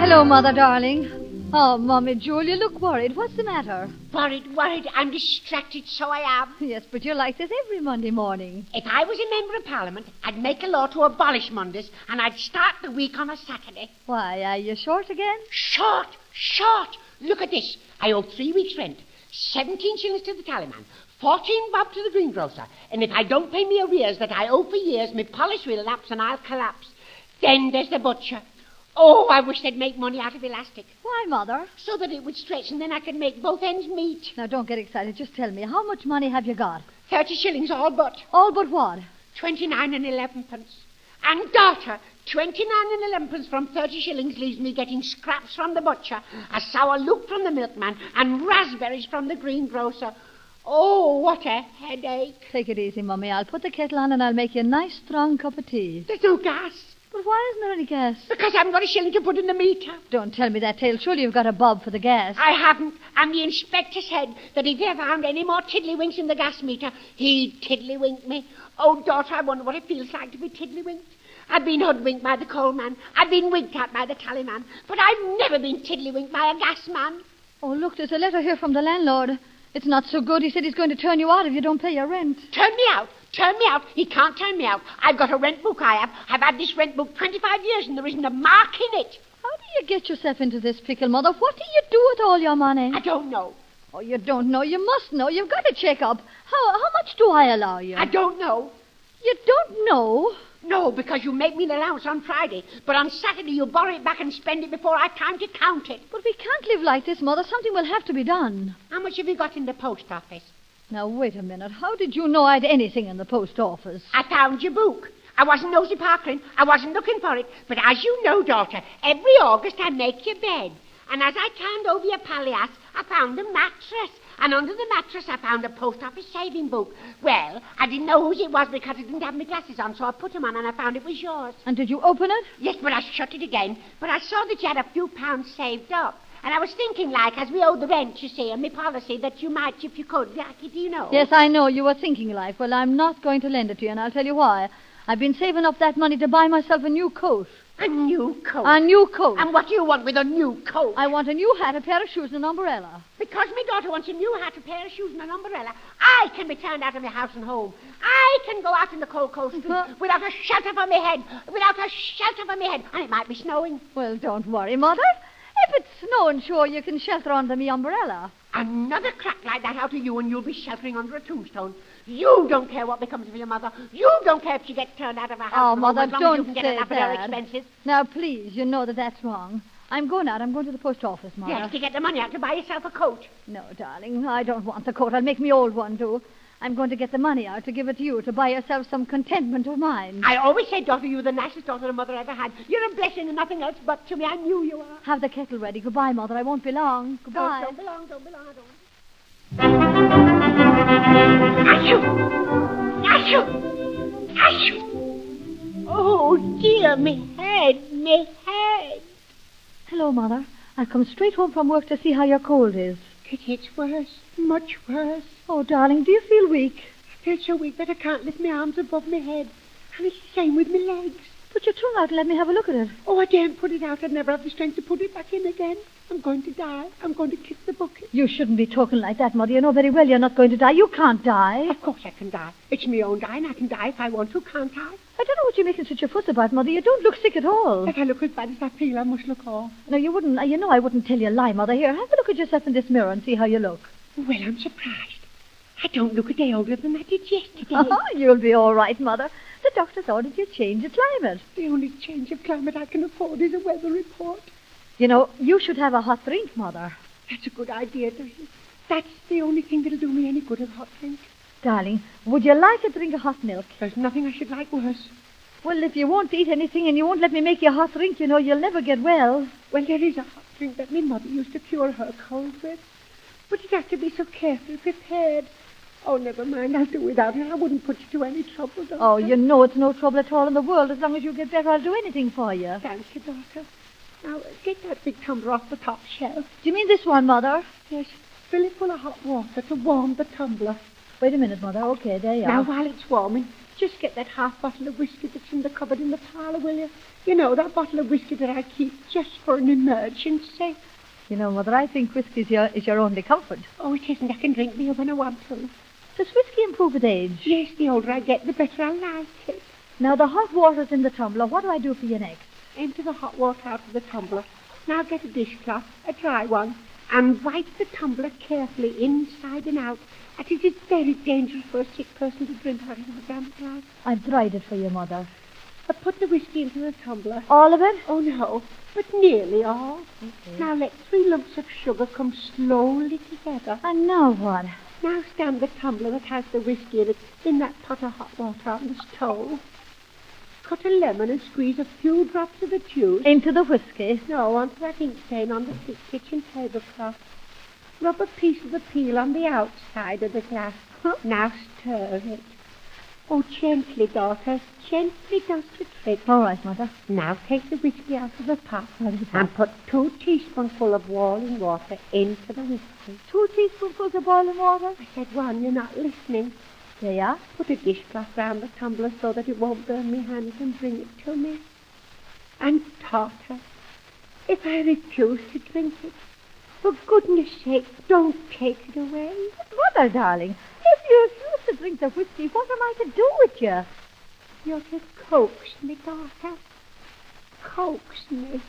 Hello, Mother, darling. Oh, Mummy, Jewel, you look worried. What's the matter? Worried. I'm distracted, so I am. Yes, but you're like this every Monday morning. If I was a member of Parliament, I'd make a law to abolish Mondays, and I'd start the week on a Saturday. Why, are you short again? Short. Look at this. I owe 3 weeks' rent, 17 shillings to the tallyman, 14 bob to the greengrocer, and if I don't pay me arrears that I owe for years, my polish will lapse and I'll collapse. Then there's the butcher. Oh, I wish they'd make money out of elastic. Why, Mother? So that it would stretch and then I could make both ends meet. Now, don't get excited. Just tell me, how much money have you got? 30 shillings all but. All but what? 29 and 11 pence. And daughter, 29 and 11 pence from 30 shillings leaves me getting scraps from the butcher, a sour loop from the milkman, and raspberries from the greengrocer. Oh, what a headache. Take it easy, Mummy. I'll put the kettle on and I'll make you a nice, strong cup of tea. There's no gas. But why isn't there any gas? Because I haven't got a shilling to put in the meter. Don't tell me that tale. Surely you've got a bob for the gas. I haven't. And the inspector said that if he ever found any more tiddlywinks in the gas meter, he'd tiddlywink me. Oh, daughter, I wonder what it feels like to be tiddlywinked. I've been hoodwinked by the coal man. I've been winked at by the tallyman. But I've never been tiddlywinked by a gas man. Oh, look, there's a letter here from the landlord. It's not so good. He said he's going to turn you out if you don't pay your rent. Turn me out? Turn me out? He can't turn me out. I've got a rent book, I have. I've had this rent book 25 years and there isn't a mark in it. How do you get yourself into this pickle, Mother? What do you do with all your money? I don't know. Oh, you don't know. You must know. You've got to check up. How much do I allow you? I don't know. You don't know? No, because you make me an allowance on Friday. But on Saturday you borrow it back and spend it before I have time to count it. But we can't live like this, Mother. Something will have to be done. How much have you got in the post office? Now, wait a minute. How did you know I'd anything in the post office? I found your book. I wasn't nosy parkering. I wasn't looking for it. But as you know, daughter, every August I make your bed. And as I turned over your palliasse, I found a mattress. And under the mattress I found a post office saving book. Well, I didn't know whose it was because I didn't have my glasses on, so I put them on and I found it was yours. And did you open it? Yes, but I shut it again. But I saw that you had a few pounds saved up. And I was thinking, like, as we owe the rent, you see, and my policy, that you might, if you could. Like, do you know? Yes, I know. You were thinking, like. Well, I'm not going to lend it to you, and I'll tell you why. I've been saving up that money to buy myself a new coat. A new coat? A new coat. And what do you want with a new coat? I want a new hat, a pair of shoes, and an umbrella. Because my daughter wants a new hat, a pair of shoes, and an umbrella, I can be turned out of my house and home. I can go out in the cold street without a shelter for my head. And it might be snowing. Well, don't worry, Mother. If it's snowing, sure, you can shelter under me umbrella. Another crack like that out of you and you'll be sheltering under a tombstone. You don't care what becomes of your mother. You don't care if she gets turned out of her house. Oh, Mother, as long don't as you can get say enough of that. her expenses. Now, please, you know that that's wrong. I'm going out. I'm going to the post office, Mother. Yes, to get the money out to buy yourself a coat. No, darling, I don't want the coat. I'll make me old one, too. I'm going to get the money out to give it to you to buy yourself some contentment of mind. I always said, daughter, you were the nicest daughter a mother ever had. You're a blessing and nothing else but to me. I knew you were. Have the kettle ready. Goodbye, Mother. I won't be long. Goodbye. Don't be long. I don't. Achoo! Oh, dear, me head. Hello, Mother. I've come straight home from work to see how your cold is. Kitty, it's worse. Much worse. Oh, darling, do you feel weak? I feel so weak that I can't lift my arms above my head. And it's the same with my legs. Put your tongue out and let me have a look at it. Oh, I daren't put it out. I'd never have the strength to put it back in again. I'm going to die. I'm going to kick the bucket. You shouldn't be talking like that, Mother. You know very well you're not going to die. You can't die. Of course I can die. It's my own dying. I can die if I want to, can't I? I don't know what you're making such a fuss about, Mother. You don't look sick at all. If I look as bad as I feel, I must look off. No, you wouldn't. You know I wouldn't tell you a lie, Mother. Here, have a look at yourself in this mirror and see how you look. Well, I'm surprised. I don't look a day older than I did yesterday. You'll be all right, Mother. The doctor's ordered you to change the climate. The only change of climate I can afford is a weather report. You know, you should have a hot drink, Mother. That's a good idea, Dorothy. That's the only thing that'll do me any good, a hot drink. Darling, would you like a drink of hot milk? There's nothing I should like worse. Well, if you won't eat anything and you won't let me make you a hot drink, you know, you'll never get well. Well, there is a hot drink that my mother used to cure her cold with. But you'd have to be so carefully prepared. Oh, never mind. I'll do without it. I wouldn't put you to any trouble, Doctor. Oh, you know it's no trouble at all in the world. As long as you get better, I'll do anything for you. Thank you, Doctor. Now, get that big tumbler off the top shelf. Do you mean this one, Mother? Yes. Fill it full of hot water to warm the tumbler. Wait a minute, Mother. Okay, there you are. Now, while it's warming, just get that half bottle of whiskey that's in the cupboard in the parlour, will you? You know, that bottle of whiskey that I keep just for an emergency. You know, Mother, I think whiskey is your only comfort. Oh, it isn't. I can drink beer when I want to. Does whiskey improve with age? Yes, the older I get, the better I like it. Now, the hot water's in the tumbler. What do I do for you next? Empty the hot water out of the tumbler. Now get a dishcloth, a dry one, and wipe the tumbler carefully inside and out, as it is very dangerous for a sick person to drink out of the damp glass. I've dried it for you, Mother. Put the whiskey into the tumbler. All of it? Oh, no, but nearly all. Okay. Now let 3 lumps of sugar come slowly together. And now what? Now stand the tumbler that has the whiskey in it in that pot of hot water on the stove. Cut a lemon and squeeze a few drops of the juice. Into the whiskey? No, onto that ink stain on the kitchen tablecloth. Rub a piece of the peel on the outside of the glass. Now stir it. Oh, gently, daughter. Gently does the trick. All right, Mother. Now take the whiskey out of the pot and put 2 teaspoonfuls of boiling water into the whiskey. 2 teaspoonfuls of boiling water? I said 1, you're not listening. There you are. Put a dishcloth round the tumbler so that it won't burn me hands and bring it to me. And daughter, if I refuse to drink it, for goodness sake, don't take it away. Mother, darling, if you refuse to drink the whiskey, what am I to do with you? You're to coax me, daughter. Coax me.